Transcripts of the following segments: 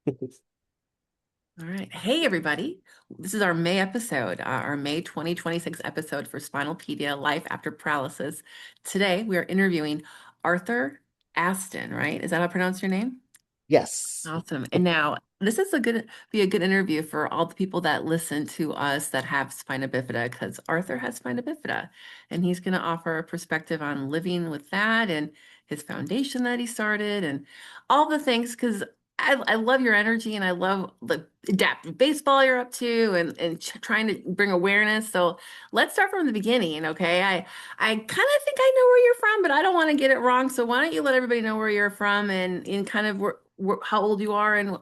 All right. Hey, everybody. This is our May episode, our May 2026 episode for Spinalpedia Life After Paralysis. Today, we are interviewing Arthur Aston, right? Is that how I pronounce your name? Yes. Awesome. And now this is be a good interview for all the people that listen to us that have spina bifida, because Arthur has spina bifida, and he's going to offer a perspective on living with that and his foundation that he started and all the things. Because I love your energy and I love the adaptive baseball you're up to and trying to bring awareness. So let's start from the beginning, okay? I kind of think I know where you're from, but I don't want to get it wrong. So why don't you let everybody know where you're from and kind of how old you are and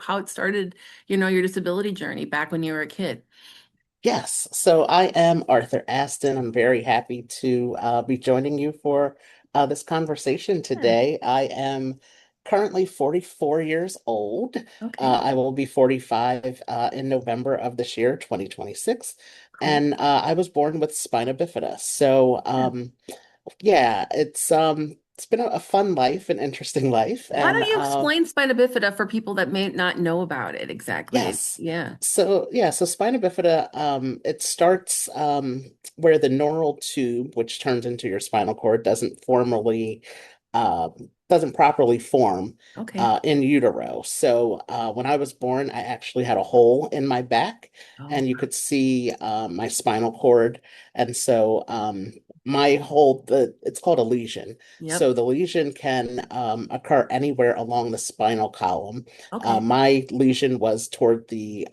how it started, your disability journey back when you were a kid. Yes. So I am Arthur Aston. I'm very happy to be joining you for this conversation Yeah. today. I am currently 44 years old. Okay. I will be 45 in November of this year, 2026. Cool. And I was born with spina bifida. So Yeah. yeah, it's been a fun life, an interesting life. Why And don't you explain spina bifida for people that may not know about it exactly? yes. Yeah. So spina bifida, it starts where the neural tube, which turns into your spinal cord, doesn't properly form Okay. in utero. So when I was born, I actually had a hole in my back, Oh, and you could see my spinal cord. And so my whole the it's called a lesion. yep. So the lesion can occur anywhere along the spinal column. Okay. My lesion was toward the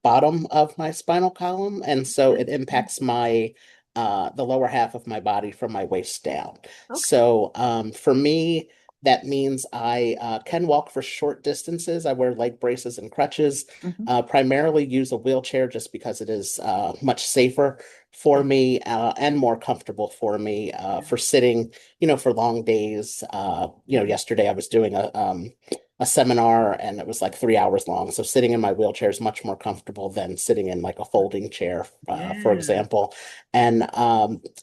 bottom of my spinal column, and so Good. it impacts my the lower half of my body from my waist down. Okay. So for me, that means I can walk for short distances. I wear leg braces and crutches, Hmm. primarily use a wheelchair just because it is much safer for Yeah. me and more comfortable for me Yeah. for sitting, for long days. Yeah. Yesterday I was doing a seminar and it was like 3 hours long. So sitting in my wheelchair is much more comfortable than sitting in like a folding chair, for Yeah. example. And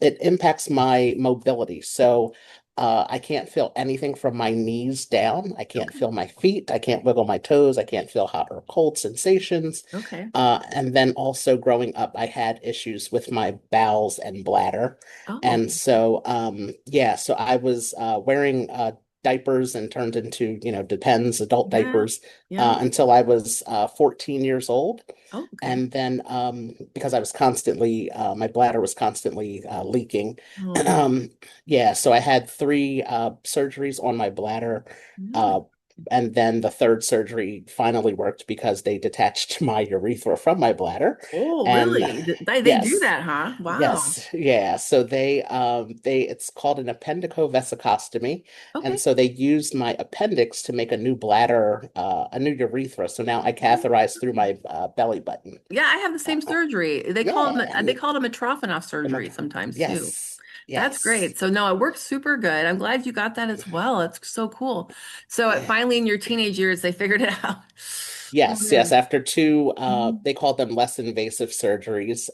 it impacts my mobility. So I can't feel anything from my knees down. I can't Okay. feel my feet. I can't wiggle my toes. I can't feel hot or cold sensations. Okay. And then also growing up, I had issues with my bowels and bladder. Oh, And so, yeah, so I was wearing diapers and turned into, Depends, adult yeah. diapers Yeah. until I was 14 years old. Oh, okay. And then because I was constantly, my bladder was constantly leaking. Oh, no. Um, yeah, so I had three surgeries on my bladder. Yeah. Uh, and then the third surgery finally worked because they detached my urethra from my bladder. Oh, And really? They do yes, that, huh? Wow. yes, yeah. So it's called an appendicovesicostomy. And Okay. so they used my appendix to make a new bladder, a new urethra. So now I Oh. catheterize through my belly button. Yeah, I have the same surgery. Yeah, They call them a Mitrofanoff the surgery sometimes too. yes, That's yes, great. So no, it works super good. I'm glad you got that as well. It's so cool. So yeah. finally in your teenage years, they figured it out. Oh Yes, yes. man. After two, Mhm. they called them less invasive surgeries.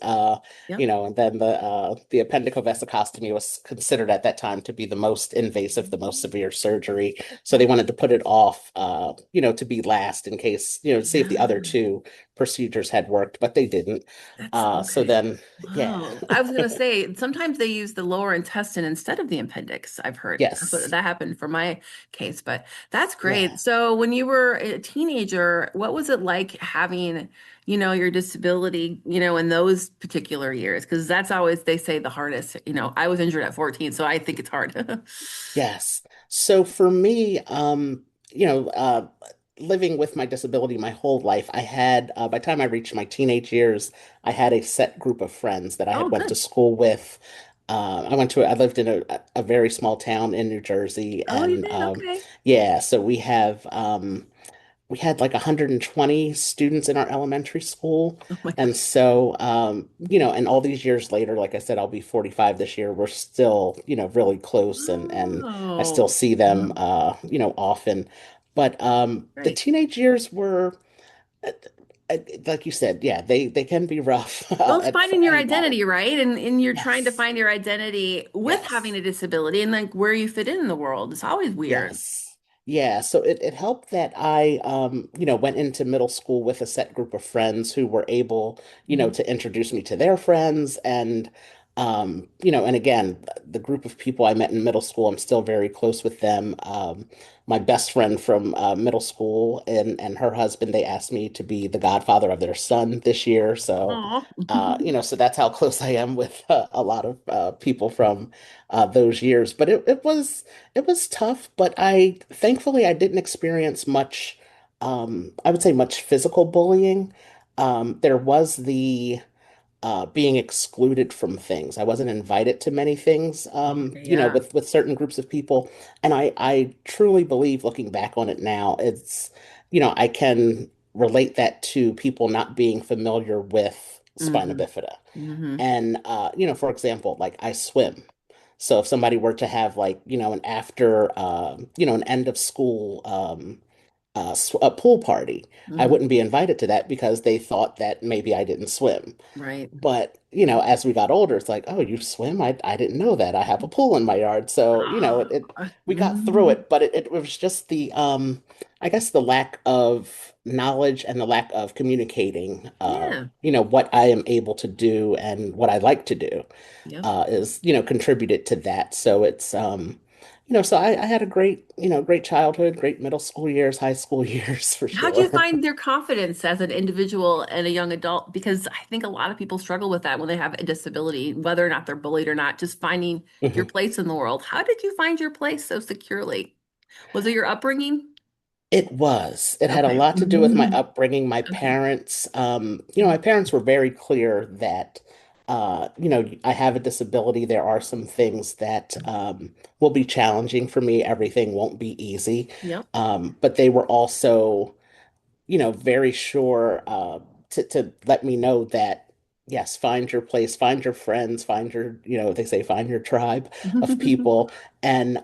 Yep. And then the appendicovesicostomy was considered at that time to be the most invasive, the most severe surgery. So they wanted to put it off, to be last in case, to see if the other Yeah. two procedures had worked, but they didn't. That's So okay. then, yeah, Wow. I was gonna say sometimes they use the lower intestine instead of the appendix. I've heard yes, that happened for my case, but that's great. yeah. So when you were a teenager, what was it like having, your disability, in those particular years? Because that's always they say the hardest. I was injured at 14, so I think it's hard. Yes. So for me, living with my disability my whole life, by the time I reached my teenage years, I had a set group of friends that I Oh, had went to good. school with. I lived in a very small town in New Jersey, Oh, you and did? Okay. yeah, so we had like 120 students in our elementary school. Oh my And gosh. so, and all these years later, like I said, I'll be 45 this year. We're still, really close and I still Oh, see them, wow. often. But the Great. teenage years were, uh, like you said, yeah, they can be rough Well, it's for finding your anybody. identity, right? And you're trying to Yes, find your identity with having yes. a disability and like where you fit in the world. It's always weird. Yes. Yeah, so it helped that I went into middle school with a set group of friends who were able, Hmm. to introduce me to their friends and and again, the group of people I met in middle school, I'm still very close with them. My best friend from middle school and her husband, they asked me to be the godfather of their son this year. So, Oh. so that's how close I am with a lot of people from those years. But it was tough, but I thankfully I didn't experience much, I would say much physical bullying. There was the being excluded from things. I wasn't invited to many things, Okay, yeah. with certain groups of people. And I truly believe, looking back on it now, I can relate that to people not being familiar with spina Hmm. bifida. Hmm. And for example, like I swim. So if somebody were to have like, an after, an end of school a pool party, I Hmm. wouldn't be invited to that because they thought that maybe I didn't swim. Right. But, as we got older, it's like, oh, you swim? I didn't know that. I have a pool in my yard. So, we got through Hmm. it, but it was just I guess the lack of knowledge and the lack of communicating, Yeah. what I am able to do and what I like to do, Yep. is, contributed to that. So so I had a great, great childhood, great middle school years, high school years for How'd you sure. find their confidence as an individual and a young adult? Because I think a lot of people struggle with that when they have a disability, whether or not they're bullied or not, just finding your place in the world. How did you find your place so securely? Was it your upbringing? It was. It had a Okay. lot to do with my upbringing. My Okay. parents, my parents were very clear that, I have a disability. There are some things that will be challenging for me. Everything won't be easy. Yep. But they were also, very sure to let me know that, yes, find your place, find your friends, find your, they say find your tribe of people. And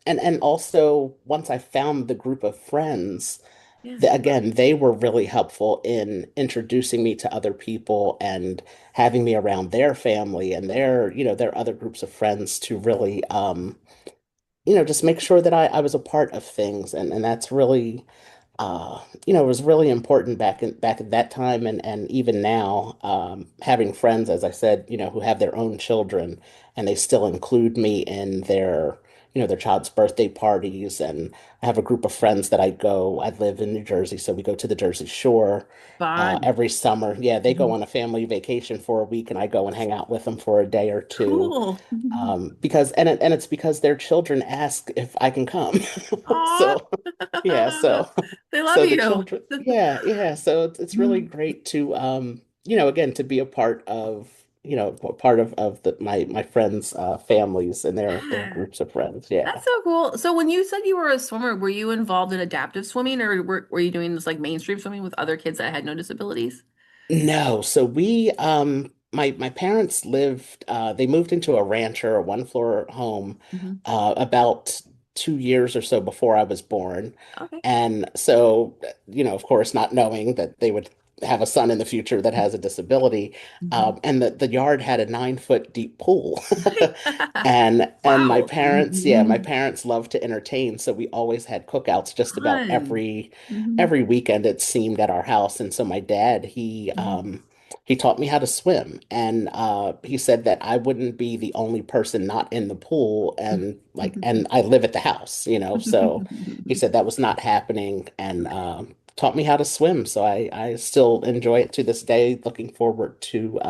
and also once I found the group of friends, Yeah. again, they were really helpful in introducing me to other people and having me around their family and their other groups of friends to really just make sure that I was a part of things. And that's really it was really important back at that time and even now, having friends, as I said, who have their own children and they still include me in their child's birthday parties. And I have a group of friends that I live in New Jersey, so we go to the Jersey Shore Fun. every summer. Yeah, they go Mhm. on a family vacation for a week and I go and hang out with them for a day or two. Cool. Because it's because their children ask if I can come. Aw. So yeah, so They love so the you. children, yeah, yeah. So it's really great to again to be a part of my friends' families and their Yeah. groups of friends. Yeah. That's so cool. So when you said you were a swimmer, were you involved in adaptive swimming or were you doing this like mainstream swimming with other kids that had no disabilities? No, so my parents they moved into a rancher, a one floor home, Hmm. about 2 years or so before I was born. Okay. And so, of course, not knowing that they would have a son in the future that has a disability, Hmm. and the yard had a 9 foot deep pool. And my Wow. parents, yeah, my parents loved to entertain, so we always had cookouts just about Fun. every weekend it seemed at our house. And so my dad, he taught me how to swim, and he said that I wouldn't be the only person not in the pool, and I live at the house, so he said that was not happening, and taught me how to swim. So I still enjoy it to this day, looking forward to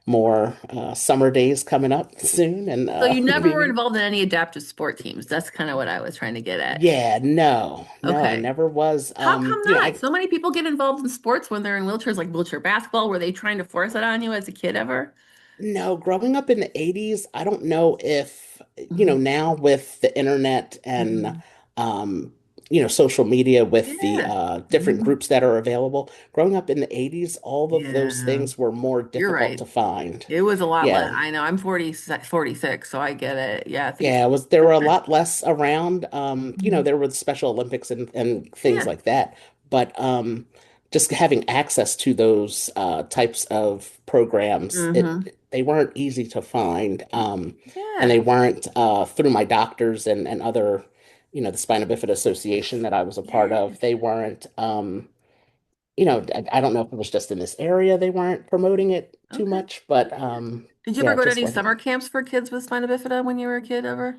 more summer days coming up soon, and So you never were maybe. involved in any adaptive sport teams. That's kind of what I was trying to get at. Yeah, no, I Okay. never was. How come not? I So many people get involved in sports when they're in wheelchairs, like wheelchair basketball. Were they trying to force it on you as a kid ever? No, growing up in the 80s, I don't know if, Hmm. now with the internet and, Hmm. um, social media with the Yeah. different Hmm. groups that are available. Growing up in the 80s, all of those Yeah. things were more You're difficult right. to find. It was a lot less. Yeah. I know I'm 46, so I get it. Yeah, things Yeah, there were a lot less around. Mhm. There were the Special Olympics and things Yeah. like that. But just having access to those types of programs, Hmm. they weren't easy to find. And Yeah. they weren't through my doctors and other, the Spina Bifida Association that I was a part Yeah. of, they weren't, I don't know if it was just in this area they weren't promoting it too Okay. much, but Yeah. Did you yeah, ever it go to just any wasn't. summer camps for kids with spina bifida when you were a kid ever?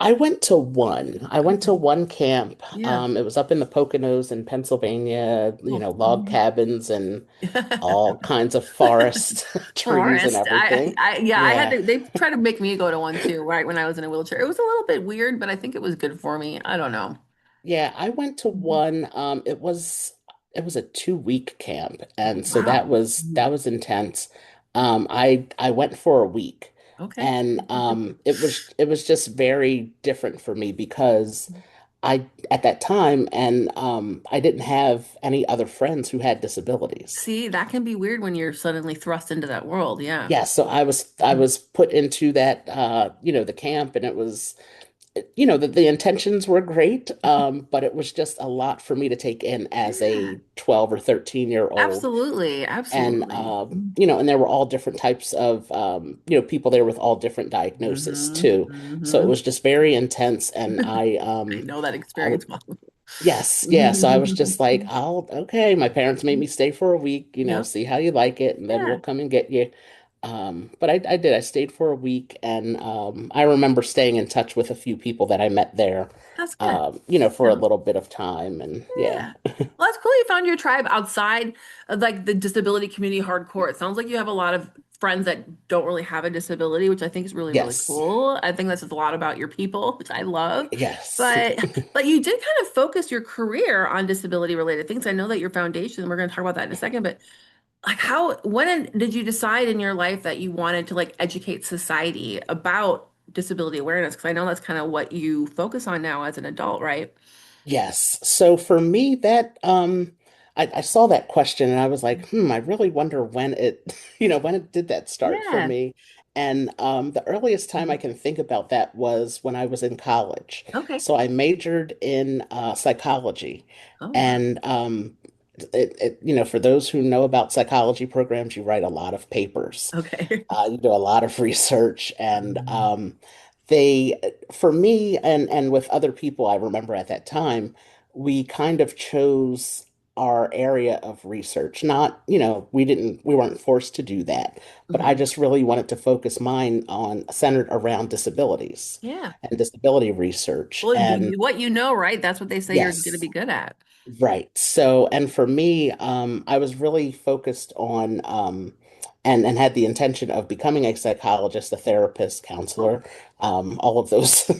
I went to one. I went to Okay. one camp. Yeah. It was up in the Poconos in Pennsylvania, Oh. log cabins and all kinds of forest trees and Forest. everything. Yeah, I had Yeah. to, they tried to make me go to one too, right when I was in a wheelchair. It was a little bit weird, but I think it was good for me. I don't know. Yeah, I went to Mhm. one. It was a 2 week camp, Oh, and so wow. that was intense. I went for a week, Okay. and it was just very different for me because I at that time and I didn't have any other friends who had disabilities. See, that can be weird when you're suddenly thrust into that world. Yeah. Yeah, so I was put into that the camp, and it was the intentions were great, but it was just a lot for me to take in as Yeah. a 12 or 13-year old. Absolutely. And Absolutely. and there were all different types of people there with all different diagnoses Mm-hmm. too. So it Mm-hmm. was just very intense, and I know that I experience would well. yes, yeah. So I was just like, okay. My parents made me stay for a week, Yep. see how you like it, and then we'll Yeah. come and get you. But I did. I stayed for a week, and I remember staying in touch with a few people that I met there, That's good. for a Yeah. little bit of time, and yeah. Yeah. Well, that's cool you found your tribe outside of like the disability community hardcore. It sounds like you have a lot of friends that don't really have a disability, which I think is really, really Yes, cool. I think that says a lot about your people, which I love. yes, But you did kind of focus your career on disability related things. I know that your foundation, we're going to talk about that in a second, but like when did you decide in your life that you wanted to like educate society about disability awareness? Because I know that's kind of what you focus on now as an adult, right? yes. So for me, I saw that question and I was like, I really wonder when it, when it did that start for Yeah. me. And the earliest time I Mhm. can think about that was when I was in college. Okay. So I majored in psychology. Oh, wow. And for those who know about psychology programs, you write a lot of papers. Okay. You do a lot of research, and Mhm. they, for me and with other people I remember at that time, we kind of chose our area of research. Not, we weren't forced to do that, but I Mhm. just really wanted to focus mine on centered around disabilities Yeah. and disability research. Well, And what you know, right? That's what they say you're going to yes. be good at. Right. So, and for me, I was really focused on and had the intention of becoming a psychologist, a therapist, Oh, counselor, all of those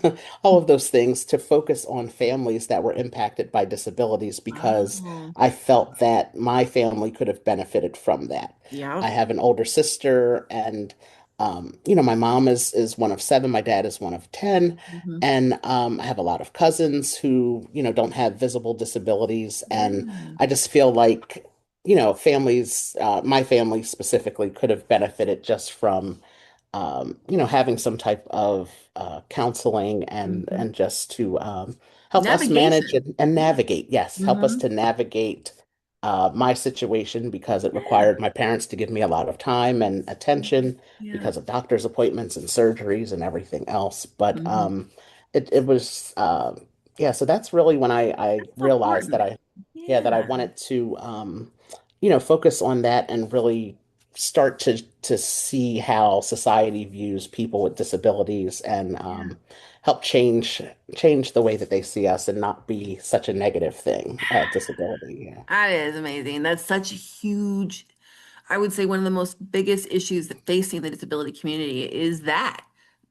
all of those things to focus on families that were impacted by disabilities because oh, I felt that my family could have benefited from that. yeah. I have an older sister, and my mom is one of seven, my dad is one of 10. Hmm. And I have a lot of cousins who, don't have visible disabilities. And Yeah. I just feel like, families, my family specifically, could have benefited just from, having some type of counseling Hmm. and just to help us manage Navigation. and Yeah. navigate. Yes, help us Hmm. to navigate my situation because it Yeah. required my parents to give me a lot of time and attention Yeah. because of doctor's appointments and surgeries and everything else. But Hmm. it was yeah, so that's really when I That's realized that important. I Yeah. wanted to focus on that and really start to see how society views people with disabilities and Yeah. help change the way that they see us and not be such a negative thing, disability. Yeah. That is amazing. That's such a huge, I would say one of the most biggest issues that facing the disability community is that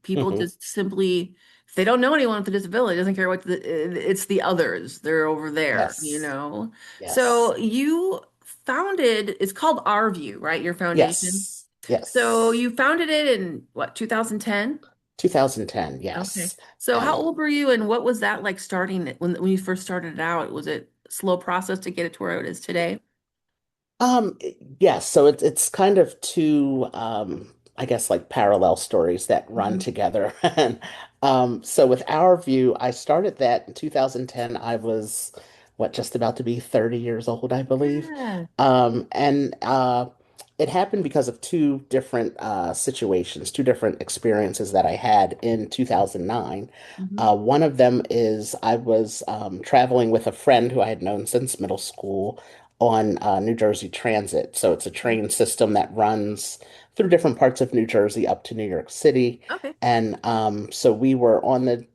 people Hmm. just simply, if they don't know anyone with a disability, doesn't care what it's the others. They're over there, you Yes. know? Yes. So you founded, it's called Our View, right? Your foundation. Yes. So Yes. you founded it in what, 2010? 2010. Okay. Yes. So how And old were you and what was that like starting it when you first started it out? Was it a slow process to get it to where it is today? yes, so it's kind of two I guess like parallel stories that run Hmm. together. And so with our view, I started that in 2010. I was just about to be 30 years old, I believe. Yeah. And it happened because of two different situations, two different experiences that I had in 2009. Hmm. One of them is I was traveling with a friend who I had known since middle school on New Jersey Transit. So it's a train system that runs through different parts of New Jersey up to New York City. Okay. And so we were on the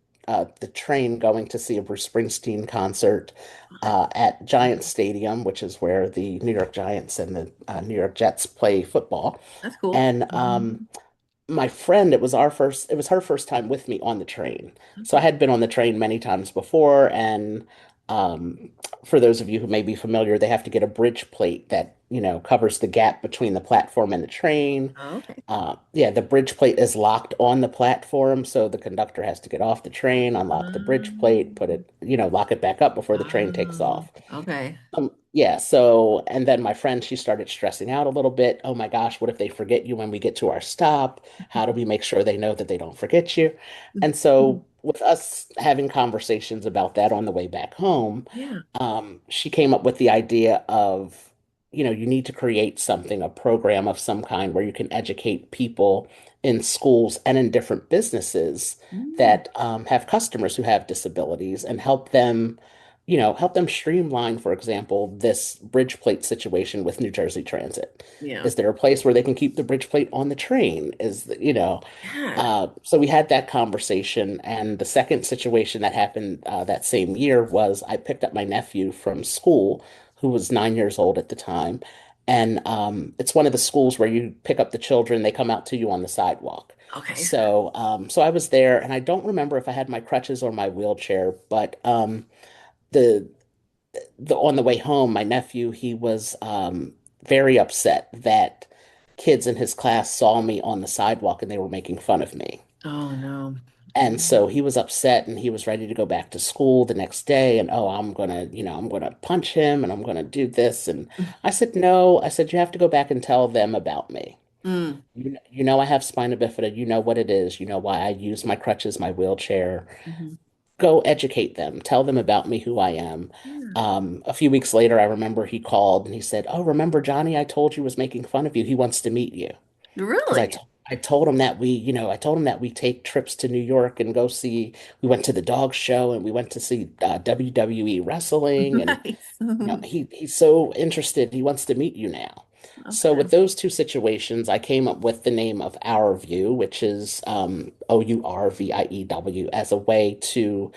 train going to see a Bruce Springsteen concert That's at Giant cool. Stadium, which is where the New York Giants and the New York Jets play football. That's cool. And Mhm. my friend, it was her first time with me on the train. So I Okay. had been on the train many times before, and um, for those of you who may be familiar, they have to get a bridge plate that, covers the gap between the platform and the train. Oh, okay. Yeah, the bridge plate is locked on the platform, so the conductor has to get off the train, unlock the bridge plate, put Um, it, lock it back up before the train takes oh, off. okay. Yeah, so, and then my friend, she started stressing out a little bit. Oh my gosh, what if they forget you when we get to our stop? How do we make sure they know that they don't forget you? And so, with us having conversations about that on the way back home, Yeah. she came up with the idea of, you need to create something, a program of some kind where you can educate people in schools and in different businesses Mm, that have customers who have disabilities and help them streamline, for example, this bridge plate situation with New Jersey Transit. yeah. Is there a place where they can keep the bridge plate on the train? Yeah. So we had that conversation. And the second situation that happened that same year was I picked up my nephew from school, who was 9 years old at the time. And it's one of the schools where you pick up the children, they come out to you on the sidewalk. Okay. So I was there, and I don't remember if I had my crutches or my wheelchair, but the on the way home, my nephew, he was very upset that kids in his class saw me on the sidewalk and they were making fun of me. Oh no. And Mhm. so he was upset and he was ready to go back to school the next day. And oh, I'm gonna punch him and I'm gonna do this. And I said, no, I said, you have to go back and tell them about me. Mm, You know, I have spina bifida. You know what it is. You know why I use my crutches, my wheelchair. mhm. Go educate them. Tell them about me, who I am. Yeah. A few weeks later, I remember he called and he said, "Oh, remember Johnny I told you was making fun of you? He wants to meet you." Because I, Really? t I told him that I told him that we take trips to New York and go see, we went to the dog show and we went to see WWE wrestling. And, Nice. he's so interested. He wants to meet you now. So Okay. with those two situations, I came up with the name of Our View, which is OURVIEW, as a way to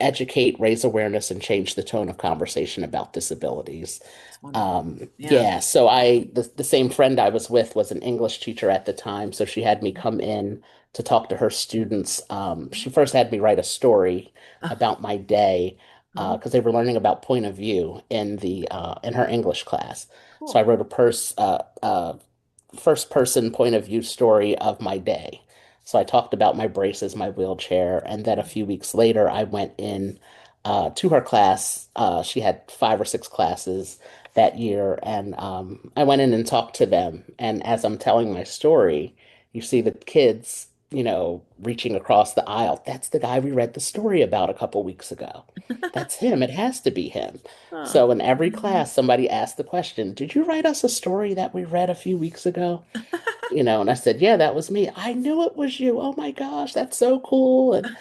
educate, raise awareness, and change the tone of conversation about disabilities. It's wonderful. Yeah. Yeah, so the same friend I was with was an English teacher at the time, so she had me come in to talk to her students. She first had me write a story about my day Oh, because they were learning about point of view in her English class. So I cool. wrote a first person point of view story of my day. So I talked about my braces, my wheelchair, and then a few weeks later, I went in to her class. She had 5 or 6 classes that year, and I went in and talked to them. And as I'm telling my story, you see the kids, reaching across the aisle. That's the guy we read the story about a couple weeks ago. That's him. It has to be him. Oh. So in every Mhm. class, somebody asked the question, "Did you write us a story that we read a few weeks ago?" And I said, "Yeah, that was me." "I knew it was you. Oh my gosh, that's so cool." And,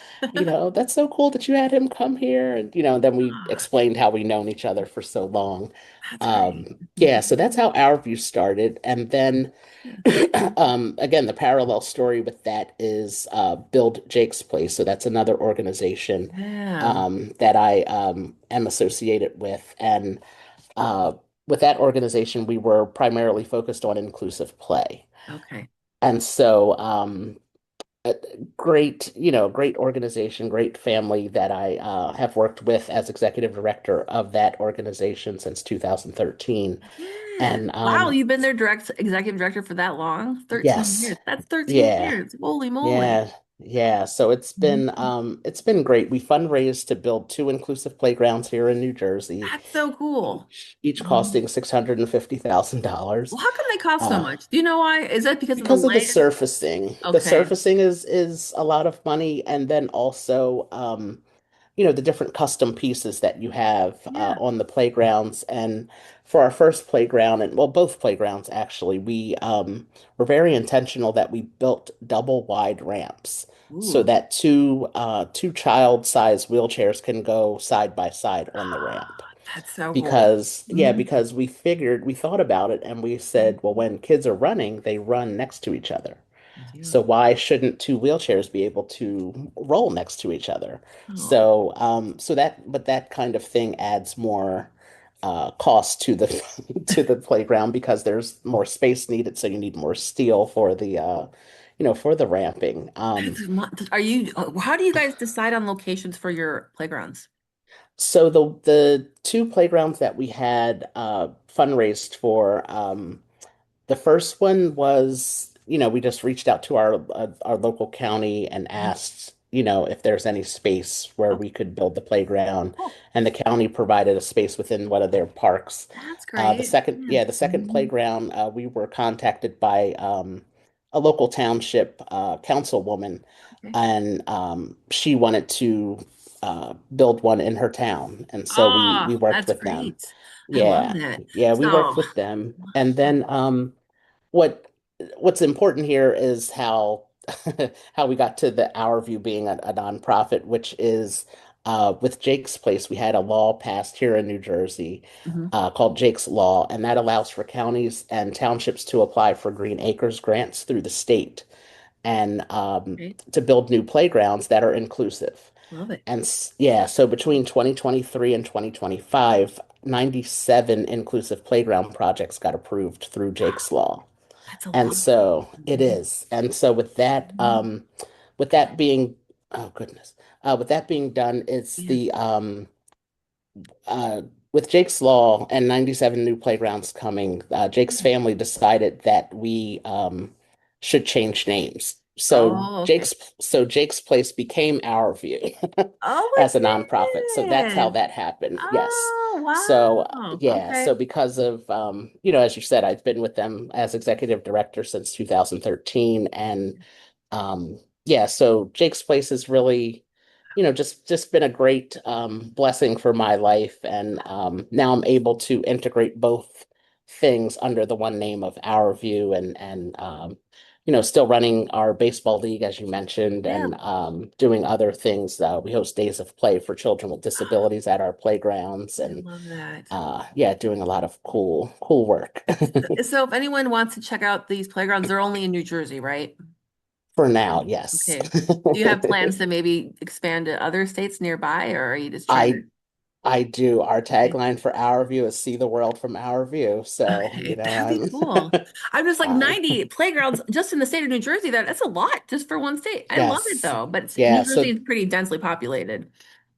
"That's so cool that you had him come here." And then we Ah, explained how we known each other for so long. that's great. Yeah, so that's how our view started. And then, Yeah. again, the parallel story with that is Build Jake's Place. So that's another organization Yeah. that I am associated with. And uh, with that organization, we were primarily focused on inclusive play. Okay. And so, a great organization, great family that I have worked with as executive director of that organization since 2013. Yeah. And Wow, you've been their direct executive director for that long? 13 yes, years. That's 13 yeah, years. Holy moly. yeah, yeah. So Mhm. it's been great. We fundraised to build two inclusive playgrounds here in New Jersey, That's so cool. each Mhm. costing $650,000. Well, how come they cost so Uh, much? Do you know why? Is that because of the because of the land? surfacing. The Okay. surfacing is a lot of money, and then also, the different custom pieces that you have Yeah. on the playgrounds. And for our first playground, and well, both playgrounds actually, we were very intentional that we built double wide ramps so Ooh. that two child-sized wheelchairs can go side by side on the ramp. That's so cool. Because, yeah, Mhm. because we thought about it and we said, well, when kids are running, they run next to each other. I do. So why shouldn't two wheelchairs be able to roll next to each other? Oh, But that kind of thing adds more cost to the to the playground because there's more space needed, so you need more steel for for the ramping. are you, how do you guys decide on locations for your playgrounds? So the two playgrounds that we had fundraised for, the first one was, we just reached out to our local county and Mhm. asked, if there's any space where Oh, we could build the playground, cool. and the county provided a space within one of their parks. That's The great. second, Yeah. yeah, the second Mhm. playground, we were contacted by a local township councilwoman, Okay. and she wanted to build one in her town, and so we Oh, worked that's with them. great. I love Yeah, that. yeah, we worked So, with them, and then what what's important here is how how we got to the Our View being a nonprofit, which is with Jake's Place, we had a law passed here in New Jersey mhm. called Jake's Law, and that allows for counties and townships to apply for Green Acres grants through the state and Great. to build new playgrounds that are inclusive. Love it. And yeah, so between 2023 and 2025, 97 inclusive playground projects got approved through Jake's Law. That's a And lot. so it Mhm. is. And so Mhm. with that being, oh goodness, with that being done, it's Yeah. uh, with Jake's Law and 97 new playgrounds coming, Jake's family decided that we should change names. Oh, okay. So Jake's Place became Our View Oh, as a nonprofit. So that's how it did. that happened. Yes. Oh, So wow. yeah, Okay. so because of as you said, I've been with them as executive director since 2013, and yeah, so Jake's Place has really, just been a great blessing for my life, and now I'm able to integrate both things under the one name of Our View, and still running our baseball league as you mentioned, Yeah. and doing other things. We host days of play for children with disabilities at our playgrounds, I and love that. yeah, doing a lot of cool work So if anyone wants to check out these playgrounds, they're only in New Jersey, right? for now. Yes. Okay. Do you have plans to maybe expand to other states nearby, or are you just trying to? I I do. Our Okay. tagline for Our View is "See the world from our view." So, Okay, that'd be cool. I'm just like uh, 90 playgrounds just in the state of New Jersey. That's a lot just for one state. I love it yes, though, but yeah. New Jersey So is pretty densely populated.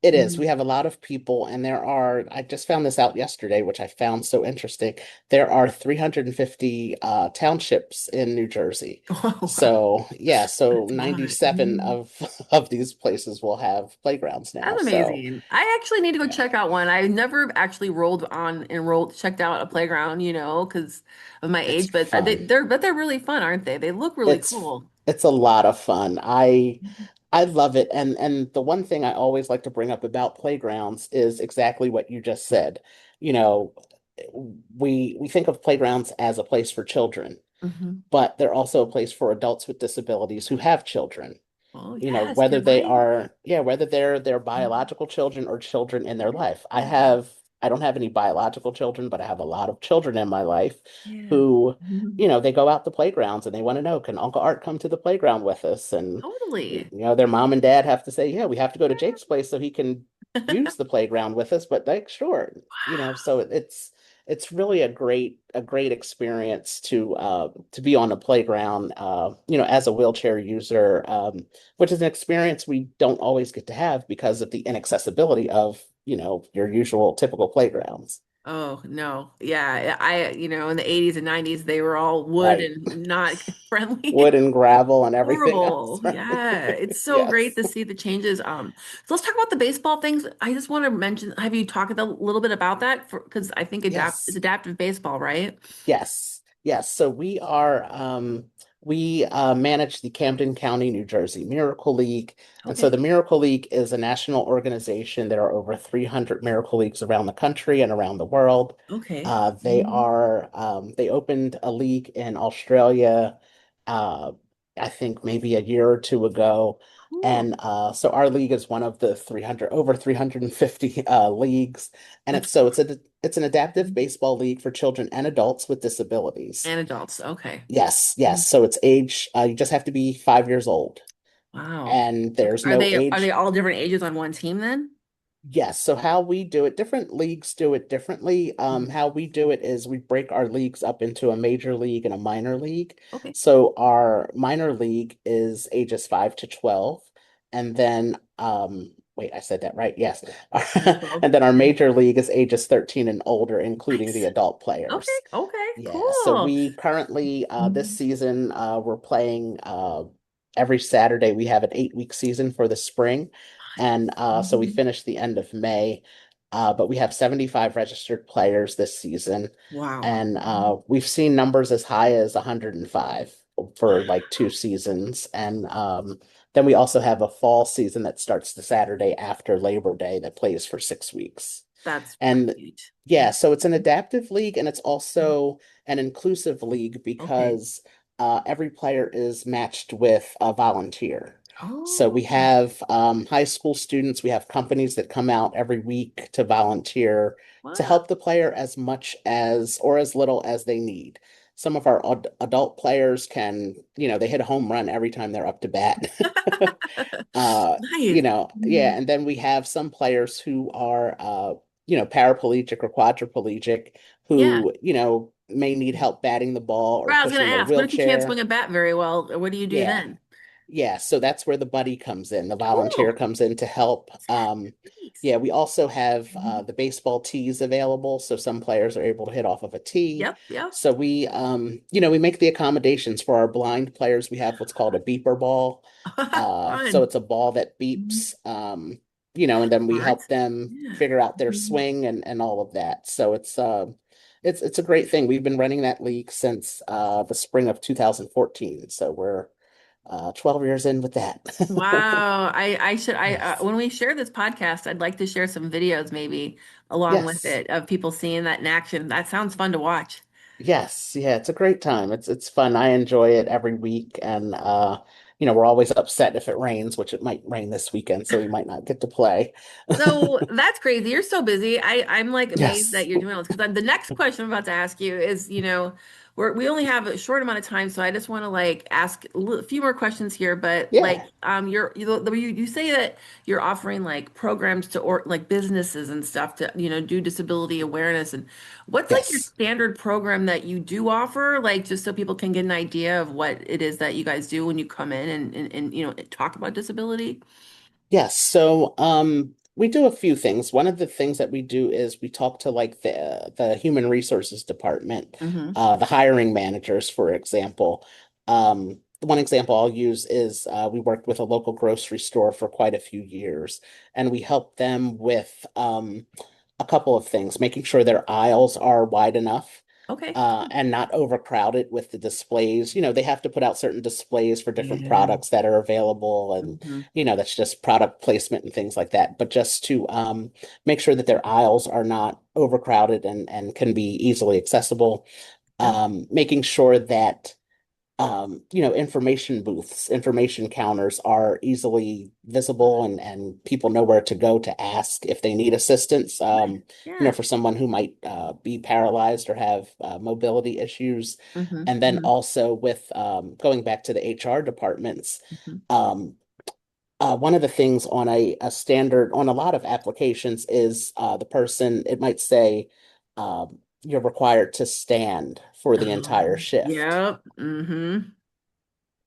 it is. Mhm. We have a lot of people, and I just found this out yesterday, which I found so interesting. There are 350 townships in New Jersey. Oh, wow. So, yeah, so That's a lot. 97 Mhm. of these places will have playgrounds now. That's So, amazing. I actually need to go yeah, check out one. I never actually checked out a playground, because of my it's age, but fun. they're really fun, aren't they? They look really It's cool. it's a lot of fun. I love it. And the one thing I always like to bring up about playgrounds is exactly what you just said. You know, we think of playgrounds as a place for children, Hmm. but they're also a place for adults with disabilities who have children. Oh, You know, yes, whether you're they right. are, yeah, whether they're their Mhm. biological children or children in their Yeah. life. I don't have any biological children, but I have a lot of children in my life Yeah. who, Mhm. they go out to playgrounds and they want to know, can Uncle Art come to the playground with us? And, Totally. their mom and dad have to say, yeah, we have to go to Jake's place so he can use the playground with us, but like, sure, so it's really a great experience to be on the playground, as a wheelchair user, which is an experience we don't always get to have because of the inaccessibility of, your usual typical playgrounds. Oh, no. Yeah. In the 80s and 90s, they were all wood Right. and not friendly. Wood and gravel and everything else, Horrible. right? Yeah. It's so great Yes. to see the changes. So let's talk about the baseball things. I just want to mention, have you talked a little bit about that? Because I think it's Yes. adaptive baseball, right? Yes. Yes. So we are We manage the Camden County, New Jersey Miracle League. And so Okay. the Miracle League is a national organization. There are over 300 Miracle Leagues around the country and around the world. Okay. They opened a league in Australia, uh, I think maybe a year or two ago. Cool. And so our league is one of the 300, over 350 leagues. And That's it's an adaptive baseball league for children and adults with disabilities. and adults. Okay. Yes, yes. So it's age, you just have to be 5 years old. Wow. And Okay. there's Are no they age. all different ages on one team then? Yes. So how we do it, different leagues do it differently. Mhm. How we do it is we break our leagues up into a major league and a minor league. Okay. So our minor league is ages 5 to 12. And then, wait, I said that right. Yes. Five to 12. And then our Okay. major league is ages 13 and older, including the Nice. adult Okay. players. Okay. Yeah, so Cool. we currently this Mhm. season we're playing every Saturday. We have an 8 week season for the spring, and so we Mhm. finish the end of May. But we have 75 registered players this season, Wow. and we've seen numbers as high as 105 for like 2 seasons, and then we also have a fall season that starts the Saturday after Labor Day that plays for 6 weeks. That's And great. Yeah. yeah, so it's an adaptive league and it's also an inclusive league Okay. because every player is matched with a volunteer. So Oh, we have high school students, we have companies that come out every week to volunteer to wow. help the player as much as or as little as they need. Some of our adult players can, they hit a home run every time they're up to bat. Uh, Nice. yeah, Mhm. and then we have some players who are paraplegic or quadriplegic Yeah. who, may need help batting the ball or Right, I was gonna pushing a ask, what if you can't swing wheelchair. a bat very well? What do you do Yeah. then? Yeah, so that's where the buddy comes in. The volunteer Oh, comes in to help. that's nice. Yeah, we also have Mhm. the baseball tees available, so some players are able to hit off of a tee. Yep, yep. So we make the accommodations for our blind players. We have what's called a beeper ball. So Fun. it's a ball that Mhm. beeps, and then we What? help them Yeah. figure out their Mhm. swing and all of that. So it's a great thing. We've been running that league since the spring of 2014. So we're 12 years in with that. Wow. I should I Yes. when we share this podcast, I'd like to share some videos maybe along with Yes. it of people seeing that in action. That sounds fun to watch. Yes. Yeah, it's a great time. It's fun. I enjoy it every week and we're always upset if it rains, which it might rain this weekend, so we might not get to play. So that's crazy. You're so busy. I'm like amazed that Yes. you're doing all this because the next question I'm about to ask you is, we only have a short amount of time, so I just want to like ask a few more questions here. But like, Yeah. you say that you're offering like programs to or like businesses and stuff to do disability awareness and what's like your Yes. standard program that you do offer, like just so people can get an idea of what it is that you guys do when you come in and talk about disability. Yes. So we do a few things. One of the things that we do is we talk to like the human resources department, Hmm. the hiring managers, for example. One example I'll use is we worked with a local grocery store for quite a few years, and we helped them with a couple of things, making sure their aisles are wide enough Okay. and not overcrowded with the displays. They have to put out certain displays for different Yeah. products that are available, and Hmm. that's just product placement and things like that. But just to make sure that their aisles are not overcrowded and can be easily accessible, Yep. making sure that information booths, information counters are easily visible and people know where to go to ask if they need assistance. Nice. Yeah. For someone who might be paralyzed or have mobility issues. Hmm. And then Hmm. also with going back to the HR departments, Hmm. um, one of the things on a standard on a lot of applications is the person, it might say you're required to stand for the entire Oh, shift. yep. Hmm.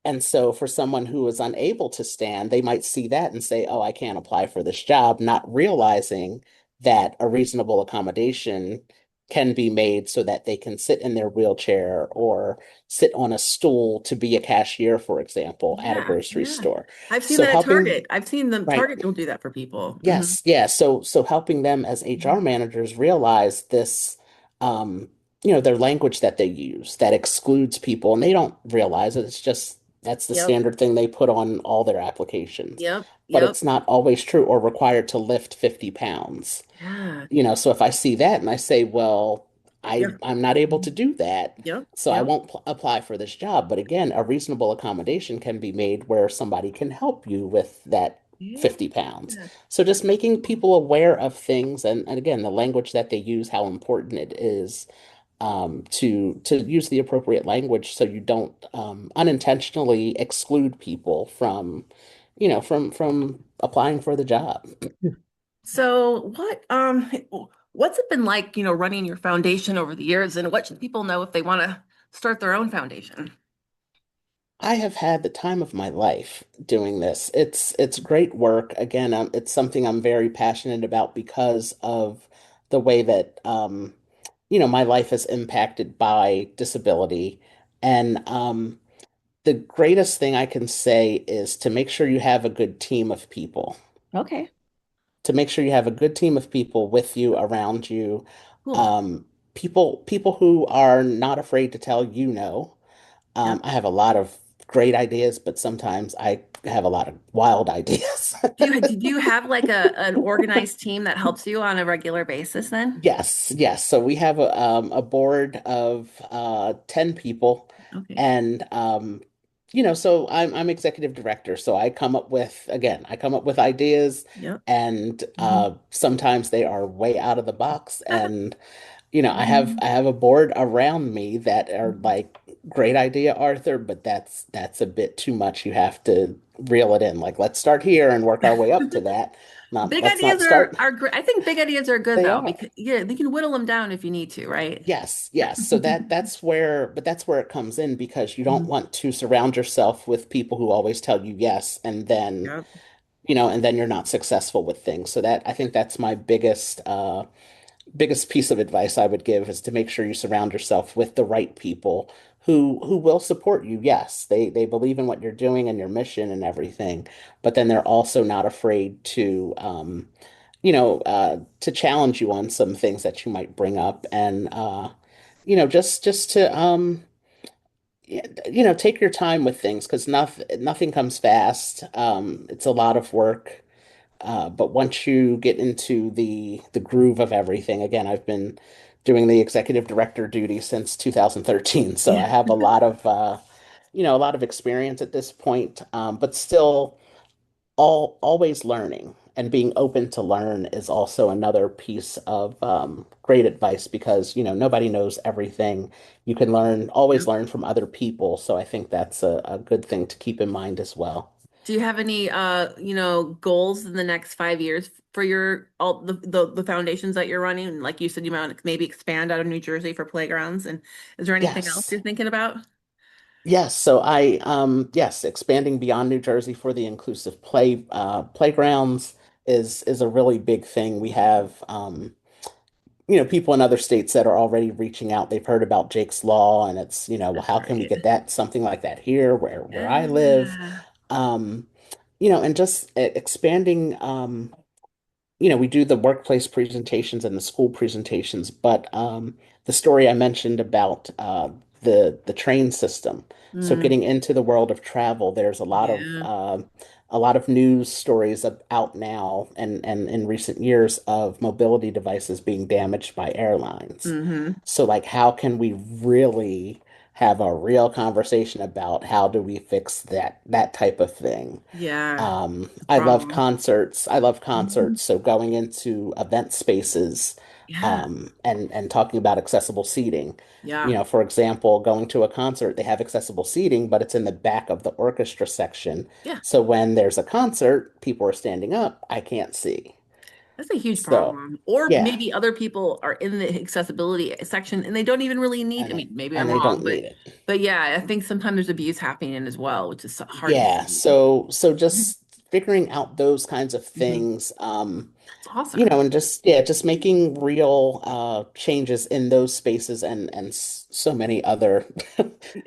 And so for someone who is unable to stand, they might see that and say, oh, I can't apply for this job, not realizing that a reasonable accommodation can be made so that they can sit in their wheelchair or sit on a stool to be a cashier, for example, at a Yeah. grocery Yeah. store. I've seen So that at helping, Target. I've seen them. right. Target will do that for people. Hmm. Yes, yeah. So helping them as HR managers realize this their language that they use that excludes people, and they don't realize it. It's just that's the Yep. standard thing they put on all their applications. Yep. But Yep. it's not always true or required to lift 50 pounds. Yeah. So if I see that and I say, well, Yep. I'm not able to do that, Yep. so I Yep. won't apply for this job. But again, a reasonable accommodation can be made where somebody can help you with that Yeah. 50 pounds. So just making people aware of things and again, the language that they use, how important it is to use the appropriate language so you don't unintentionally exclude people from, from applying for the job. So what's it been like, running your foundation over the years, and what should people know if they want to start their own foundation? I have had the time of my life doing this. It's great work. Again, it's something I'm very passionate about because of the way that my life is impacted by disability. And the greatest thing I can say is to make sure you have a good team of people. Okay, To make sure you have a good team of people with you, around you, cool. um, people who are not afraid to tell you no. Yep. I have a lot of great ideas, but sometimes I have a lot of wild ideas. Do you have like an organized team that helps you on a regular basis then? Yes, yes. So we have a board of 10 people, Okay. and so I'm executive director. So I come up with ideas, Yep. and Mhm. sometimes they are way out of the box, and Mhm. I have a board around me that are Mhm. like, great idea, Arthur, but that's a bit too much. You have to reel it in. Like, let's start here and work our way up to that. Not Big let's ideas not start. are great. I think big ideas are good They though, are. because yeah, they can whittle them down if you need to, right? Yes, yes. So that's where it comes in because you don't Mhm. want to surround yourself with people who always tell you yes, Yep. and then you're not successful with things. So that I think that's my biggest piece of advice I would give is to make sure you surround yourself with the right people who will support you. Yes, they believe in what you're doing and your mission and everything, but then they're also not afraid to challenge you on some things that you might bring up and just to take your time with things because nothing comes fast. It's a lot of work. But once you get into the groove of everything, again, I've been doing the executive director duty since 2013, so I Yeah. have a lot of experience at this point, but still always learning and being open to learn is also another piece of great advice because nobody knows everything. You can always Yep. learn from other people, so I think that's a good thing to keep in mind as well. Do you have any goals in the next 5 years for your all the foundations that you're running? Like you said, you might maybe expand out of New Jersey for playgrounds. And is there anything else Yes. you're thinking about? Yes, yes, expanding beyond New Jersey for the inclusive playgrounds is a really big thing. We have people in other states that are already reaching out. They've heard about Jake's Law, and it's, well, That's how can we right. get that something like that here where I live? Yeah. Um, and just expanding. We do the workplace presentations and the school presentations, but the story I mentioned about the train system. So Mm, getting into the world of travel, there's yeah. a lot of news stories out now and in recent years of mobility devices being damaged by airlines. Hmm. So like, how can we really have a real conversation about how do we fix that type of thing? Yeah. The I love problem. concerts. I love Mhm. concerts. So going into event spaces, Yeah. and talking about accessible seating. Yeah. For example, going to a concert, they have accessible seating, but it's in the back of the orchestra section. Yeah. So when there's a concert, people are standing up, I can't see. That's a huge So, problem. Or yeah, maybe other people are in the accessibility section and they don't even really need, I and mean, maybe and I'm they wrong, don't but need it. yeah, I think sometimes there's abuse happening as well, which is hard to Yeah, see. so Mhm. just figuring out those kinds of Mhm. things, That's awesome. and just making real changes in those spaces and so many other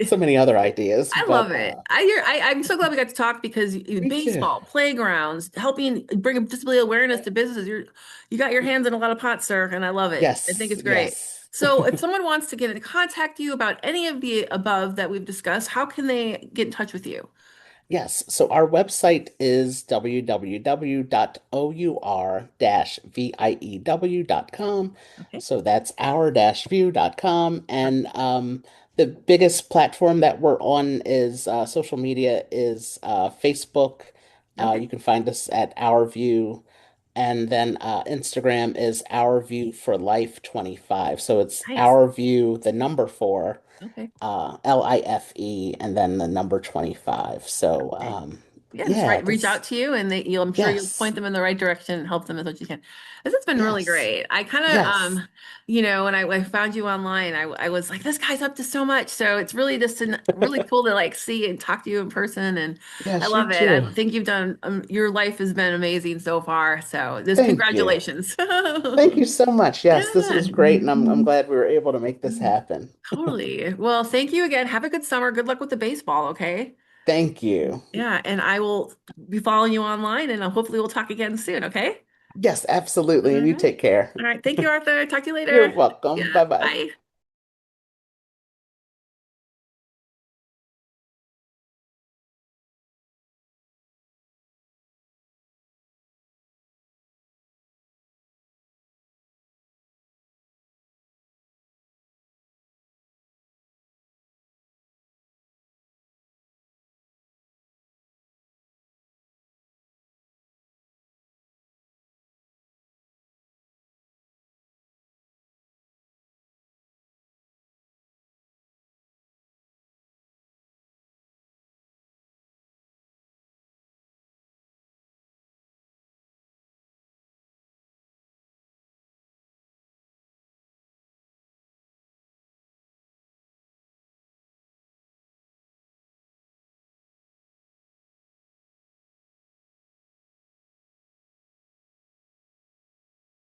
so many other ideas. I love But it. I'm so glad we got to talk because me too. baseball, playgrounds, helping bring disability awareness to businesses. You got your hands in a lot of pots, sir, and I love it. I think Yes, it's great. yes. So if someone wants to get in contact you about any of the above that we've discussed, how can they get in touch with you? Yes, so our website is www.our-view.com. Okay. So that's our-view.com. Uh, And the biggest platform that we're on is social media is Facebook. Okay. You can find us at Our View. And then Instagram is Our View for Life 25. So it's Nice. Our View, the number four, Okay. LIFE, and then the number 25. So, Okay. Yeah, just yeah, reach that's, out to you and I'm sure you'll yes, point them in the right direction and help them as much as you can. This has been really yes, great. I kind of, yes, when I found you online, I was like, this guy's up to so much. So it's really just really cool to like see and talk to you in person. And I yes, you love it. I too. think you've done, your life has been amazing so far. So just Thank you. congratulations. Thank you so much. Yes, this Yeah, was great, and I'm glad we were able to make this happen. totally. Well, thank you again. Have a good summer. Good luck with the baseball. Okay. Thank you. Yeah, and I will be following you online and hopefully we'll talk again soon, okay? Yes, All absolutely. And you right. take care. All right. Thank you, Arthur. Talk to you You're later. welcome. Yeah, Bye bye. bye.